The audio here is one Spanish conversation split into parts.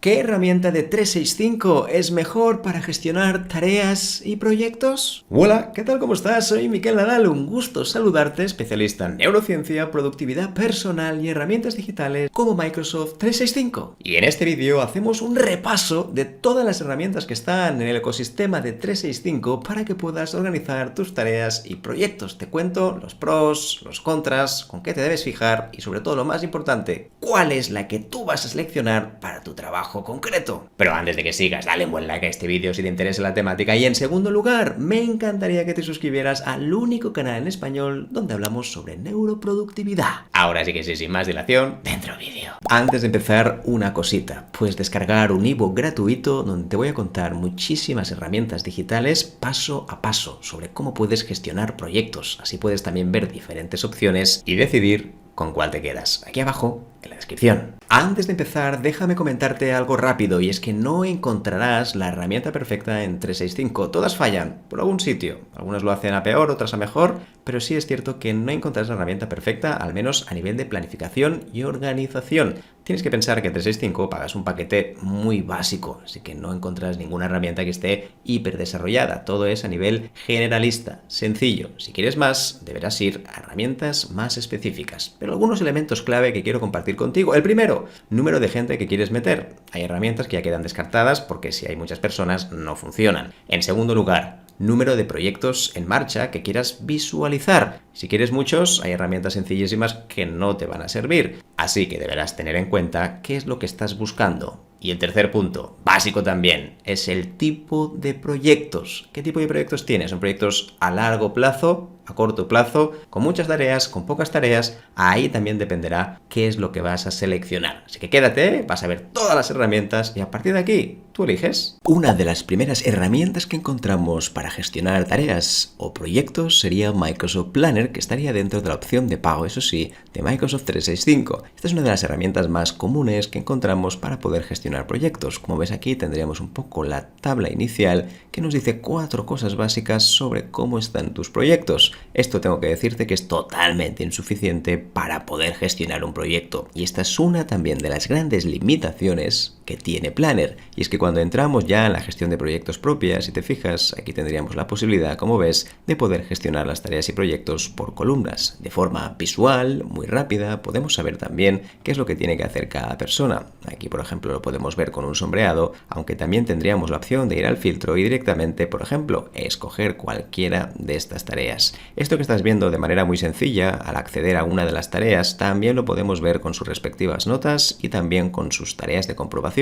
¿Qué herramienta de 365 es mejor para gestionar tareas y proyectos? Hola, ¿qué tal? ¿Cómo estás? Soy Miquel Nadal, un gusto saludarte, especialista en neurociencia, productividad personal y herramientas digitales como Microsoft 365. Y en este vídeo hacemos un repaso de todas las herramientas que están en el ecosistema de 365 para que puedas organizar tus tareas y proyectos. Te cuento los pros, los contras, con qué te debes fijar y sobre todo lo más importante, cuál es la que tú vas a seleccionar para tu trabajo concreto. Pero antes de que sigas, dale un buen like a este vídeo si te interesa la temática y en segundo lugar, me encantaría que te suscribieras al único canal en español donde hablamos sobre neuroproductividad. Ahora sí que sí, sin más dilación, dentro vídeo. Antes de empezar, una cosita, puedes descargar un ebook gratuito donde te voy a contar muchísimas herramientas digitales paso a paso sobre cómo puedes gestionar proyectos. Así puedes también ver diferentes opciones y decidir con cuál te quedas. Aquí abajo, en la descripción. Antes de empezar, déjame comentarte algo rápido y es que no encontrarás la herramienta perfecta en 365. Todas fallan por algún sitio. Algunas lo hacen a peor, otras a mejor, pero sí es cierto que no encontrarás la herramienta perfecta, al menos a nivel de planificación y organización. Tienes que pensar que 365 pagas un paquete muy básico, así que no encontrarás ninguna herramienta que esté hiper desarrollada. Todo es a nivel generalista, sencillo. Si quieres más, deberás ir a herramientas más específicas. Pero algunos elementos clave que quiero compartir contigo. El primero, número de gente que quieres meter. Hay herramientas que ya quedan descartadas porque si hay muchas personas no funcionan. En segundo lugar, número de proyectos en marcha que quieras visualizar. Si quieres muchos, hay herramientas sencillísimas que no te van a servir. Así que deberás tener en cuenta qué es lo que estás buscando. Y el tercer punto, básico también, es el tipo de proyectos. ¿Qué tipo de proyectos tienes? ¿Son proyectos a largo plazo, a corto plazo, con muchas tareas, con pocas tareas? Ahí también dependerá qué es lo que vas a seleccionar. Así que quédate, vas a ver todas las herramientas y a partir de aquí, tú eliges. Una de las primeras herramientas que encontramos para gestionar tareas o proyectos sería Microsoft Planner, que estaría dentro de la opción de pago, eso sí, de Microsoft 365. Esta es una de las herramientas más comunes que encontramos para poder gestionar proyectos. Como ves aquí tendríamos un poco la tabla inicial que nos dice 4 cosas básicas sobre cómo están tus proyectos. Esto tengo que decirte que es totalmente insuficiente para poder gestionar un proyecto y esta es una también de las grandes limitaciones que tiene Planner, y es que cuando entramos ya en la gestión de proyectos propias, si te fijas, aquí tendríamos la posibilidad, como ves, de poder gestionar las tareas y proyectos por columnas. De forma visual, muy rápida, podemos saber también qué es lo que tiene que hacer cada persona. Aquí, por ejemplo, lo podemos ver con un sombreado, aunque también tendríamos la opción de ir al filtro y directamente, por ejemplo, escoger cualquiera de estas tareas. Esto que estás viendo de manera muy sencilla, al acceder a una de las tareas, también lo podemos ver con sus respectivas notas y también con sus tareas de comprobación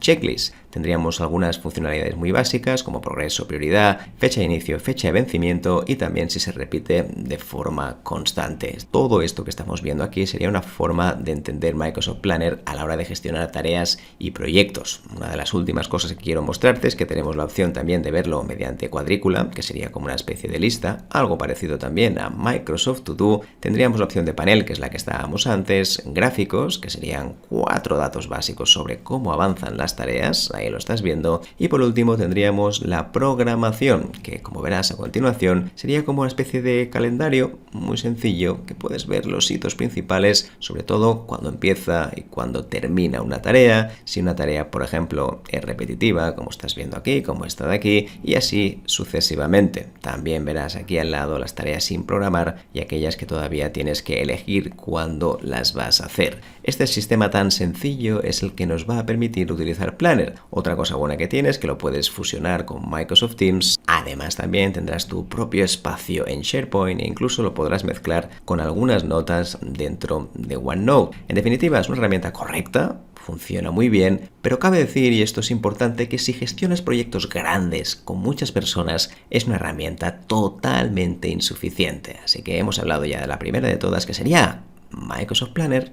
/checklist. Tendríamos algunas funcionalidades muy básicas como progreso, prioridad, fecha de inicio, fecha de vencimiento y también si se repite de forma constante. Todo esto que estamos viendo aquí sería una forma de entender Microsoft Planner a la hora de gestionar tareas y proyectos. Una de las últimas cosas que quiero mostrarte es que tenemos la opción también de verlo mediante cuadrícula, que sería como una especie de lista, algo parecido también a Microsoft To Do. Tendríamos la opción de panel, que es la que estábamos antes, gráficos, que serían 4 datos básicos sobre cómo avanzan las tareas, ahí lo estás viendo, y por último tendríamos la programación, que como verás a continuación sería como una especie de calendario muy sencillo que puedes ver los hitos principales, sobre todo cuando empieza y cuando termina una tarea, si una tarea por ejemplo es repetitiva, como estás viendo aquí, como esta de aquí, y así sucesivamente. También verás aquí al lado las tareas sin programar y aquellas que todavía tienes que elegir cuándo las vas a hacer. Este sistema tan sencillo es el que nos va a permitir utilizar Planner. Otra cosa buena que tienes es que lo puedes fusionar con Microsoft Teams. Además también tendrás tu propio espacio en SharePoint e incluso lo podrás mezclar con algunas notas dentro de OneNote. En definitiva, es una herramienta correcta, funciona muy bien, pero cabe decir, y esto es importante, que si gestionas proyectos grandes con muchas personas, es una herramienta totalmente insuficiente. Así que hemos hablado ya de la primera de todas, que sería Microsoft Planner.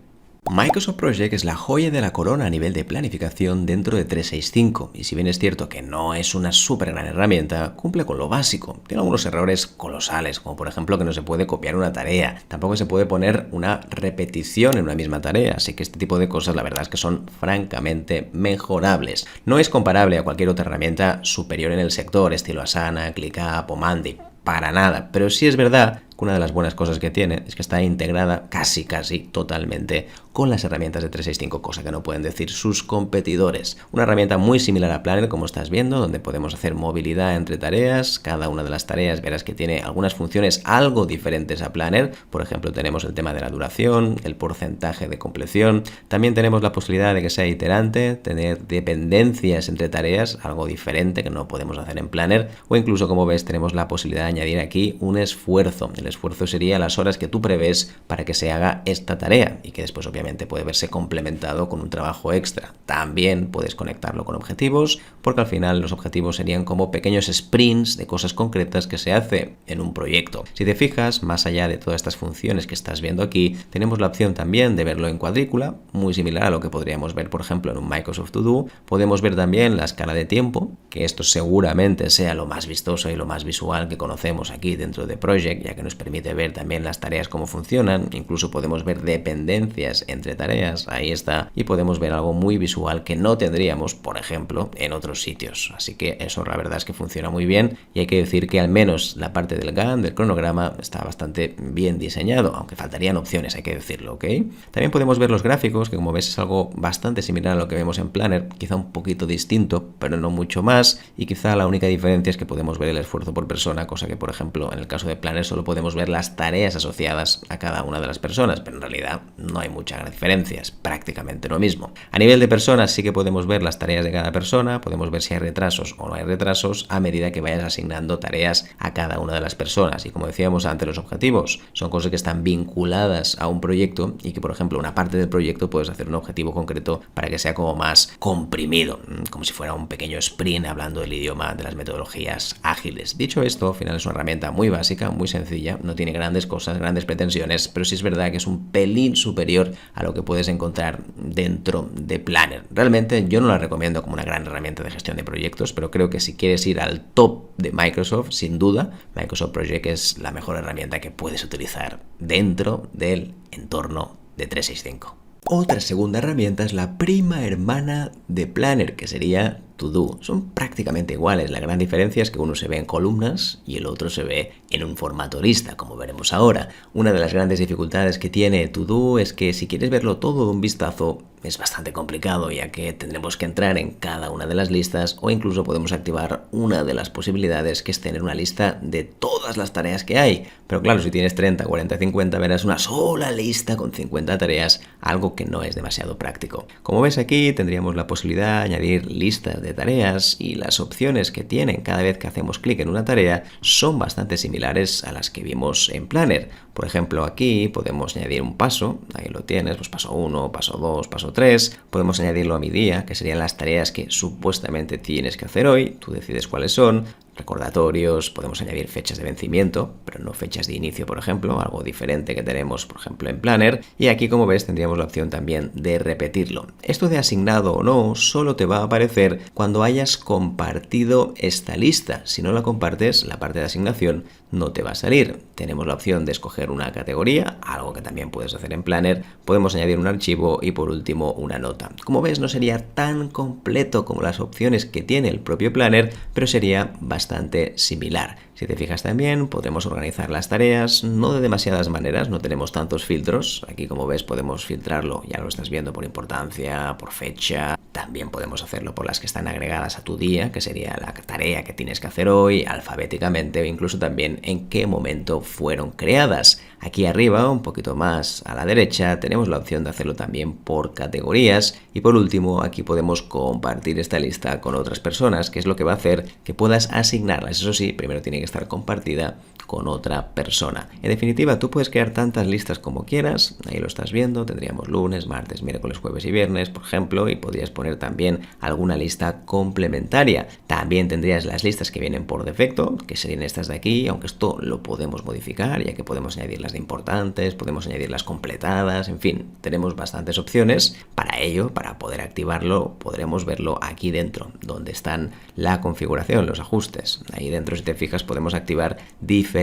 Microsoft Project es la joya de la corona a nivel de planificación dentro de 365 y si bien es cierto que no es una súper gran herramienta, cumple con lo básico. Tiene algunos errores colosales, como por ejemplo que no se puede copiar una tarea, tampoco se puede poner una repetición en una misma tarea, así que este tipo de cosas la verdad es que son francamente mejorables. No es comparable a cualquier otra herramienta superior en el sector, estilo Asana, ClickUp o Mandy. Para nada, pero sí es verdad que una de las buenas cosas que tiene es que está integrada casi totalmente con las herramientas de 365, cosa que no pueden decir sus competidores. Una herramienta muy similar a Planner, como estás viendo, donde podemos hacer movilidad entre tareas. Cada una de las tareas verás que tiene algunas funciones algo diferentes a Planner. Por ejemplo, tenemos el tema de la duración, el porcentaje de compleción. También tenemos la posibilidad de que sea iterante, tener dependencias entre tareas, algo diferente que no podemos hacer en Planner. O incluso, como ves, tenemos la posibilidad de añadir aquí un esfuerzo. El esfuerzo sería las horas que tú prevés para que se haga esta tarea y que después obviamente puede verse complementado con un trabajo extra. También puedes conectarlo con objetivos, porque al final los objetivos serían como pequeños sprints de cosas concretas que se hace en un proyecto. Si te fijas, más allá de todas estas funciones que estás viendo aquí, tenemos la opción también de verlo en cuadrícula, muy similar a lo que podríamos ver, por ejemplo, en un Microsoft To Do. Podemos ver también la escala de tiempo, que esto seguramente sea lo más vistoso y lo más visual que conocemos aquí dentro de Project, ya que nos permite ver también las tareas cómo funcionan. Incluso podemos ver dependencias entre tareas, ahí está, y podemos ver algo muy visual que no tendríamos, por ejemplo, en otros sitios. Así que eso la verdad es que funciona muy bien, y hay que decir que al menos la parte del Gantt, del cronograma, está bastante bien diseñado, aunque faltarían opciones, hay que decirlo, ¿ok? También podemos ver los gráficos, que como ves es algo bastante similar a lo que vemos en Planner, quizá un poquito distinto, pero no mucho más, y quizá la única diferencia es que podemos ver el esfuerzo por persona, cosa que, por ejemplo, en el caso de Planner solo podemos ver las tareas asociadas a cada una de las personas, pero en realidad no hay mucha diferencia, es prácticamente lo mismo. A nivel de personas sí que podemos ver las tareas de cada persona, podemos ver si hay retrasos o no hay retrasos a medida que vayas asignando tareas a cada una de las personas. Y como decíamos antes, los objetivos son cosas que están vinculadas a un proyecto y que, por ejemplo, una parte del proyecto puedes hacer un objetivo concreto para que sea como más comprimido, como si fuera un pequeño sprint hablando el idioma de las metodologías ágiles. Dicho esto, al final es una herramienta muy básica, muy sencilla, no tiene grandes cosas, grandes pretensiones, pero sí es verdad que es un pelín superior a lo que puedes encontrar dentro de Planner. Realmente yo no la recomiendo como una gran herramienta de gestión de proyectos, pero creo que si quieres ir al top de Microsoft, sin duda, Microsoft Project es la mejor herramienta que puedes utilizar dentro del entorno de 365. Otra segunda herramienta es la prima hermana de Planner, que sería To Do. Son prácticamente iguales, la gran diferencia es que uno se ve en columnas y el otro se ve en un formato lista, como veremos ahora. Una de las grandes dificultades que tiene To Do es que si quieres verlo todo de un vistazo es bastante complicado, ya que tendremos que entrar en cada una de las listas, o incluso podemos activar una de las posibilidades, que es tener una lista de todas las tareas que hay. Pero claro, si tienes 30, 40, 50, verás una sola lista con 50 tareas, algo que no es demasiado práctico. Como ves aquí, tendríamos la posibilidad de añadir listas de tareas, y las opciones que tienen cada vez que hacemos clic en una tarea son bastante similares a las que vimos en Planner. Por ejemplo, aquí podemos añadir un paso, ahí lo tienes, pues paso 1, paso 2, paso 3, podemos añadirlo a mi día, que serían las tareas que supuestamente tienes que hacer hoy, tú decides cuáles son, recordatorios, podemos añadir fechas de vencimiento, pero no fechas de inicio, por ejemplo, algo diferente que tenemos, por ejemplo, en Planner, y aquí, como ves, tendríamos la opción también de repetirlo. Esto de asignado o no solo te va a aparecer cuando hayas compartido esta lista. Si no la compartes, la parte de asignación no te va a salir. Tenemos la opción de escoger una categoría, algo que también puedes hacer en Planner, podemos añadir un archivo y, por último, una nota. Como ves, no sería tan completo como las opciones que tiene el propio Planner, pero sería bastante similar. Si te fijas también, podremos organizar las tareas, no de demasiadas maneras, no tenemos tantos filtros. Aquí, como ves, podemos filtrarlo, ya lo estás viendo, por importancia, por fecha. También podemos hacerlo por las que están agregadas a tu día, que sería la tarea que tienes que hacer hoy, alfabéticamente, o incluso también en qué momento fueron creadas. Aquí arriba, un poquito más a la derecha, tenemos la opción de hacerlo también por categorías. Y por último, aquí podemos compartir esta lista con otras personas, que es lo que va a hacer que puedas asignarlas. Eso sí, primero tiene que estar compartida con otra persona. En definitiva, tú puedes crear tantas listas como quieras, ahí lo estás viendo, tendríamos lunes, martes, miércoles, jueves y viernes, por ejemplo, y podrías poner también alguna lista complementaria. También tendrías las listas que vienen por defecto, que serían estas de aquí, aunque esto lo podemos modificar, ya que podemos añadirlas de importantes, podemos añadirlas completadas, en fin, tenemos bastantes opciones. Para ello, para poder activarlo, podremos verlo aquí dentro, donde están la configuración, los ajustes. Ahí dentro, si te fijas, podemos activar diferentes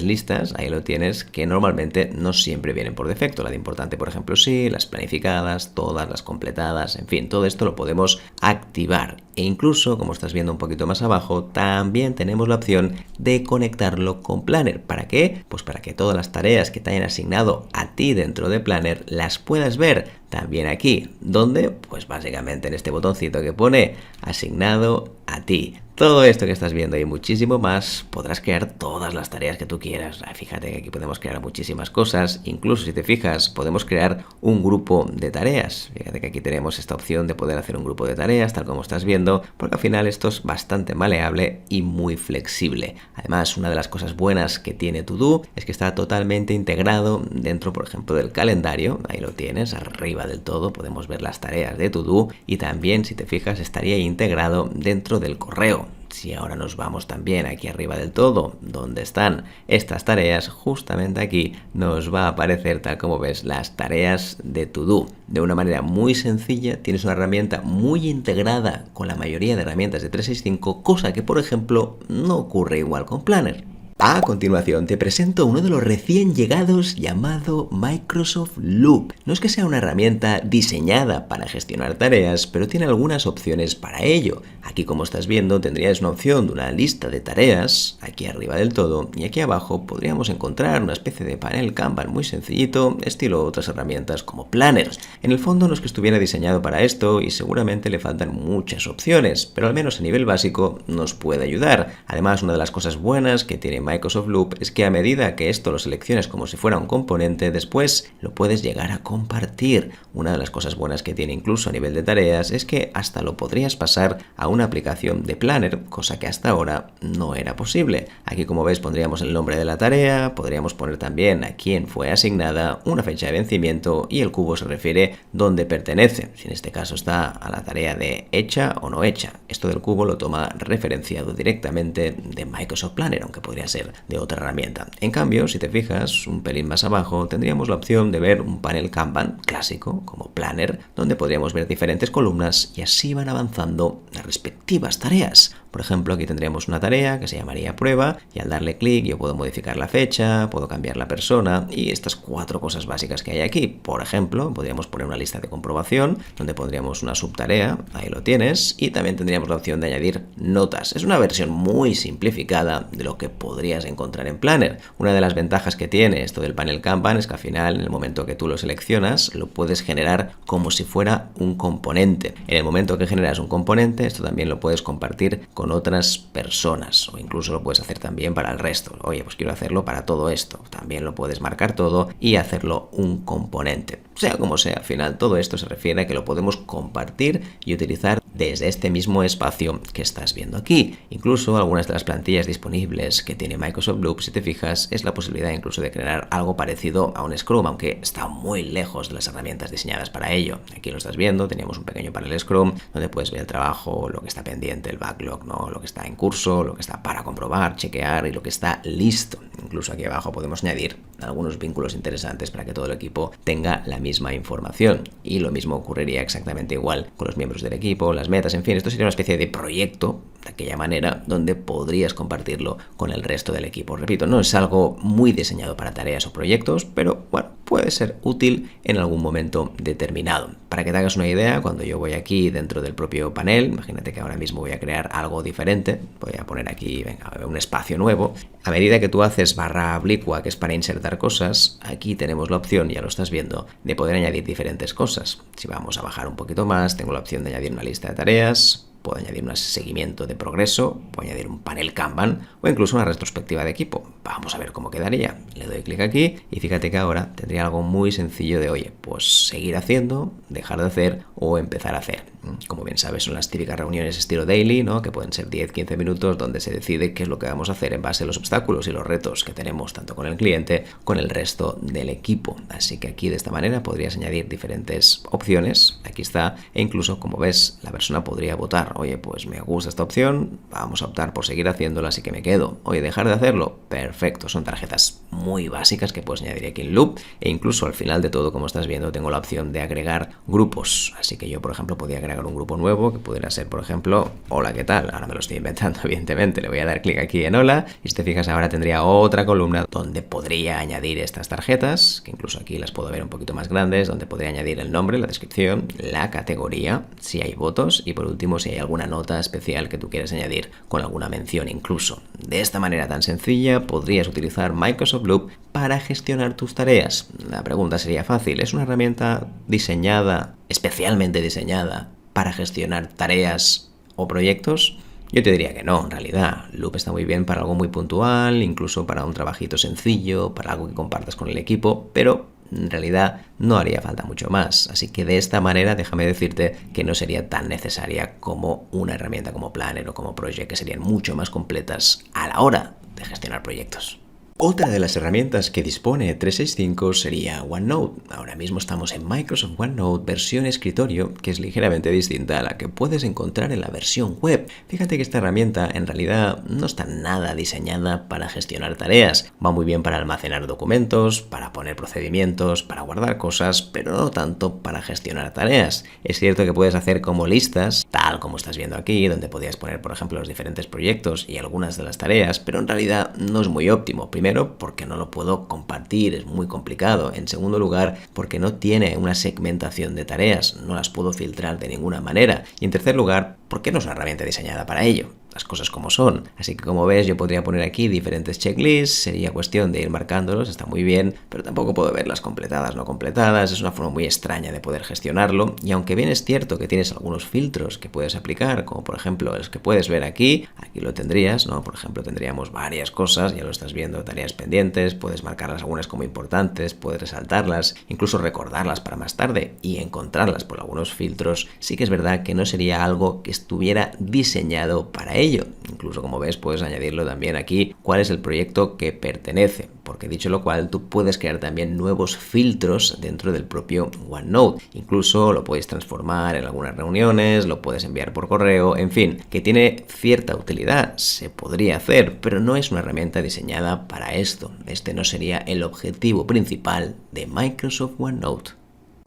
listas, ahí lo tienes, que normalmente no siempre vienen por defecto. La de importante, por ejemplo, sí, las planificadas, todas las completadas, en fin, todo esto lo podemos activar. E incluso, como estás viendo un poquito más abajo, también tenemos la opción de conectarlo con Planner. ¿Para qué? Pues para que todas las tareas que te hayan asignado a ti dentro de Planner las puedas ver también aquí, donde, pues básicamente en este botoncito que pone asignado a ti. Todo esto que estás viendo y muchísimo más, podrás crear todas las tareas que tú quieras. Fíjate que aquí podemos crear muchísimas cosas, incluso si te fijas, podemos crear un grupo de tareas. Fíjate que aquí tenemos esta opción de poder hacer un grupo de tareas, tal como estás viendo, porque al final esto es bastante maleable y muy flexible. Además, una de las cosas buenas que tiene To-Do es que está totalmente integrado dentro, por ejemplo, del calendario. Ahí lo tienes, arriba del todo podemos ver las tareas de To-Do y también, si te fijas, estaría integrado dentro del correo. Si ahora nos vamos también aquí arriba del todo, donde están estas tareas, justamente aquí nos va a aparecer, tal como ves, las tareas de To-Do. De una manera muy sencilla, tienes una herramienta muy integrada con la mayoría de herramientas de 365, cosa que, por ejemplo, no ocurre igual con Planner. A continuación te presento uno de los recién llegados llamado Microsoft Loop. No es que sea una herramienta diseñada para gestionar tareas, pero tiene algunas opciones para ello. Aquí, como estás viendo, tendrías una opción de una lista de tareas, aquí arriba del todo, y aquí abajo podríamos encontrar una especie de panel Kanban muy sencillito, estilo otras herramientas como Planner. En el fondo no es que estuviera diseñado para esto y seguramente le faltan muchas opciones, pero al menos a nivel básico nos puede ayudar. Además, una de las cosas buenas que tiene Microsoft Loop es que a medida que esto lo selecciones como si fuera un componente, después lo puedes llegar a compartir. Una de las cosas buenas que tiene incluso a nivel de tareas es que hasta lo podrías pasar a una aplicación de Planner, cosa que hasta ahora no era posible. Aquí, como ves, pondríamos el nombre de la tarea, podríamos poner también a quién fue asignada, una fecha de vencimiento y el cubo se refiere dónde pertenece, si en este caso está a la tarea de hecha o no hecha. Esto del cubo lo toma referenciado directamente de Microsoft Planner, aunque podría ser de otra herramienta. En cambio, si te fijas un pelín más abajo, tendríamos la opción de ver un panel Kanban clásico, como Planner, donde podríamos ver diferentes columnas y así van avanzando las respectivas tareas. Por ejemplo, aquí tendríamos una tarea que se llamaría prueba y al darle clic yo puedo modificar la fecha, puedo cambiar la persona y estas 4 cosas básicas que hay aquí. Por ejemplo, podríamos poner una lista de comprobación donde pondríamos una subtarea, ahí lo tienes, y también tendríamos la opción de añadir notas. Es una versión muy simplificada de lo que podrías encontrar en Planner. Una de las ventajas que tiene esto del panel Kanban es que al final, en el momento que tú lo seleccionas, lo puedes generar como si fuera un componente. En el momento que generas un componente, esto también lo puedes compartir con otras personas o incluso lo puedes hacer también para el resto. Oye, pues quiero hacerlo para todo esto. También lo puedes marcar todo y hacerlo un componente. Sea como sea, al final todo esto se refiere a que lo podemos compartir y utilizar desde este mismo espacio que estás viendo aquí. Incluso algunas de las plantillas disponibles que tiene Microsoft Loop, si te fijas, es la posibilidad incluso de crear algo parecido a un Scrum, aunque está muy lejos de las herramientas diseñadas para ello. Aquí lo estás viendo, teníamos un pequeño panel Scrum donde puedes ver el trabajo, lo que está pendiente, el backlog, ¿no? Lo que está en curso, lo que está para comprobar, chequear y lo que está listo. Incluso aquí abajo podemos añadir algunos vínculos interesantes para que todo el equipo tenga la misma información. Y lo mismo ocurriría exactamente igual con los miembros del equipo, las metas, en fin, esto sería una especie de proyecto de aquella manera donde podrías compartirlo con el resto del equipo. Repito, no es algo muy diseñado para tareas o proyectos, pero bueno, puede ser útil en algún momento determinado. Para que te hagas una idea, cuando yo voy aquí dentro del propio panel, imagínate que ahora mismo voy a crear algo diferente, voy a poner aquí, venga, un espacio nuevo. A medida que tú haces barra oblicua, que es para insertar cosas, aquí tenemos la opción, ya lo estás viendo, de poder añadir diferentes cosas. Si vamos a bajar un poquito más, tengo la opción de añadir una lista de tareas, puedo añadir un seguimiento de progreso, puedo añadir un panel Kanban o incluso una retrospectiva de equipo. Vamos a ver cómo quedaría. Le doy clic aquí y fíjate que ahora tendría algo muy sencillo de, oye, pues seguir haciendo, dejar de hacer o empezar a hacer. Como bien sabes, son las típicas reuniones estilo daily, ¿no? Que pueden ser 10-15 minutos donde se decide qué es lo que vamos a hacer en base a los obstáculos y los retos que tenemos tanto con el cliente como con el resto del equipo. Así que aquí de esta manera podrías añadir diferentes opciones. Aquí está. E incluso, como ves, la persona podría votar. Oye, pues me gusta esta opción, vamos a optar por seguir haciéndola, así que me quedo. Oye, dejar de hacerlo, perfecto. Son tarjetas muy básicas que puedes añadir aquí en Loop. E incluso al final de todo, como estás viendo, tengo la opción de agregar grupos. Así que yo, por ejemplo, podía agregar agregar un grupo nuevo que pudiera ser, por ejemplo, hola, ¿qué tal? Ahora me lo estoy inventando, evidentemente. Le voy a dar clic aquí en hola y si te fijas ahora tendría otra columna donde podría añadir estas tarjetas, que incluso aquí las puedo ver un poquito más grandes, donde podría añadir el nombre, la descripción, la categoría, si hay votos y por último si hay alguna nota especial que tú quieres añadir con alguna mención incluso. De esta manera tan sencilla podrías utilizar Microsoft Loop para gestionar tus tareas. La pregunta sería fácil, ¿es una herramienta diseñada, especialmente diseñada, para gestionar tareas o proyectos? Yo te diría que no, en realidad. Loop está muy bien para algo muy puntual, incluso para un trabajito sencillo, para algo que compartas con el equipo, pero en realidad no haría falta mucho más. Así que de esta manera déjame decirte que no sería tan necesaria como una herramienta como Planner o como Project, que serían mucho más completas a la hora de gestionar proyectos. Otra de las herramientas que dispone 365 sería OneNote. Ahora mismo estamos en Microsoft OneNote versión escritorio, que es ligeramente distinta a la que puedes encontrar en la versión web. Fíjate que esta herramienta en realidad no está nada diseñada para gestionar tareas. Va muy bien para almacenar documentos, para poner procedimientos, para guardar cosas, pero no tanto para gestionar tareas. Es cierto que puedes hacer como listas, tal como estás viendo aquí, donde podrías poner, por ejemplo, los diferentes proyectos y algunas de las tareas, pero en realidad no es muy óptimo. Primero, porque no lo puedo compartir, es muy complicado. En segundo lugar, porque no tiene una segmentación de tareas, no las puedo filtrar de ninguna manera. Y en tercer lugar, porque no es una herramienta diseñada para ello. Las cosas como son. Así que como ves, yo podría poner aquí diferentes checklists, sería cuestión de ir marcándolos, está muy bien, pero tampoco puedo verlas completadas, no completadas, es una forma muy extraña de poder gestionarlo, y aunque bien es cierto que tienes algunos filtros que puedes aplicar, como por ejemplo los que puedes ver aquí lo tendrías, ¿no? Por ejemplo, tendríamos varias cosas, ya lo estás viendo, tareas pendientes, puedes marcarlas algunas como importantes, puedes resaltarlas, incluso recordarlas para más tarde y encontrarlas por algunos filtros. Sí que es verdad que no sería algo que estuviera diseñado para ello. Incluso, como ves, puedes añadirlo también aquí, cuál es el proyecto que pertenece, porque dicho lo cual, tú puedes crear también nuevos filtros dentro del propio OneNote. Incluso lo puedes transformar en algunas reuniones, lo puedes enviar por correo, en fin, que tiene cierta utilidad, se podría hacer, pero no es una herramienta diseñada para esto. Este no sería el objetivo principal de Microsoft OneNote.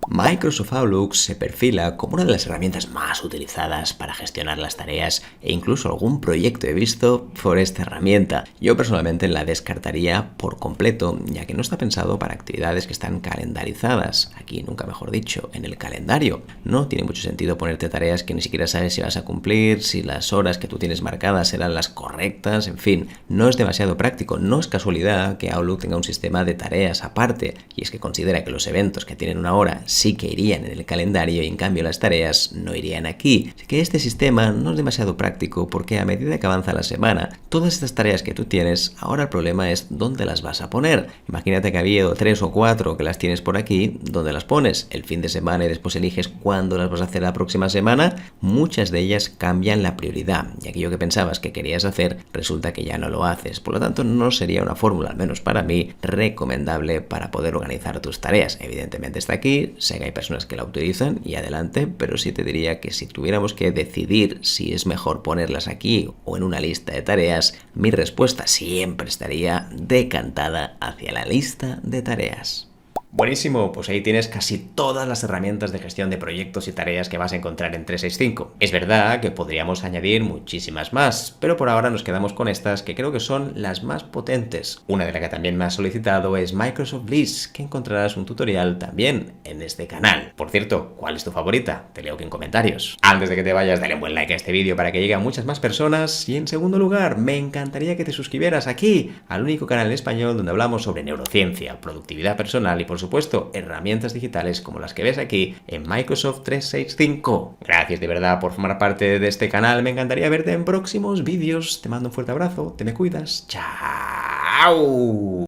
Microsoft Outlook se perfila como una de las herramientas más utilizadas para gestionar las tareas e incluso algún proyecto he visto por esta herramienta. Yo personalmente la descartaría por completo, ya que no está pensado para actividades que están calendarizadas, aquí nunca mejor dicho, en el calendario. No tiene mucho sentido ponerte tareas que ni siquiera sabes si vas a cumplir, si las horas que tú tienes marcadas serán las correctas, en fin, no es demasiado práctico. No es casualidad que Outlook tenga un sistema de tareas aparte, y es que considera que los eventos que tienen una hora sí que irían en el calendario y en cambio las tareas no irían aquí. Así que este sistema no es demasiado práctico porque a medida que avanza la semana, todas estas tareas que tú tienes, ahora el problema es dónde las vas a poner. Imagínate que había 3 o 4 que las tienes por aquí, ¿dónde las pones? El fin de semana y después eliges cuándo las vas a hacer la próxima semana. Muchas de ellas cambian la prioridad y aquello que pensabas que querías hacer resulta que ya no lo haces. Por lo tanto, no sería una fórmula, al menos para mí, recomendable para poder organizar tus tareas. Evidentemente está aquí, sé que hay personas que la utilizan y adelante, pero sí te diría que si tuviéramos que decidir si es mejor ponerlas aquí o en una lista de tareas, mi respuesta siempre estaría decantada hacia la lista de tareas. Buenísimo, pues ahí tienes casi todas las herramientas de gestión de proyectos y tareas que vas a encontrar en 365. Es verdad que podríamos añadir muchísimas más, pero por ahora nos quedamos con estas que creo que son las más potentes. Una de las que también me has solicitado es Microsoft List, que encontrarás un tutorial también en este canal. Por cierto, ¿cuál es tu favorita? Te leo aquí en comentarios. Antes de que te vayas, dale un buen like a este vídeo para que llegue a muchas más personas. Y en segundo lugar, me encantaría que te suscribieras aquí, al único canal en español donde hablamos sobre neurociencia, productividad personal y por supuesto herramientas digitales como las que ves aquí en Microsoft 365. Gracias de verdad por formar parte de este canal, me encantaría verte en próximos vídeos. Te mando un fuerte abrazo, te me cuidas. ¡Chao!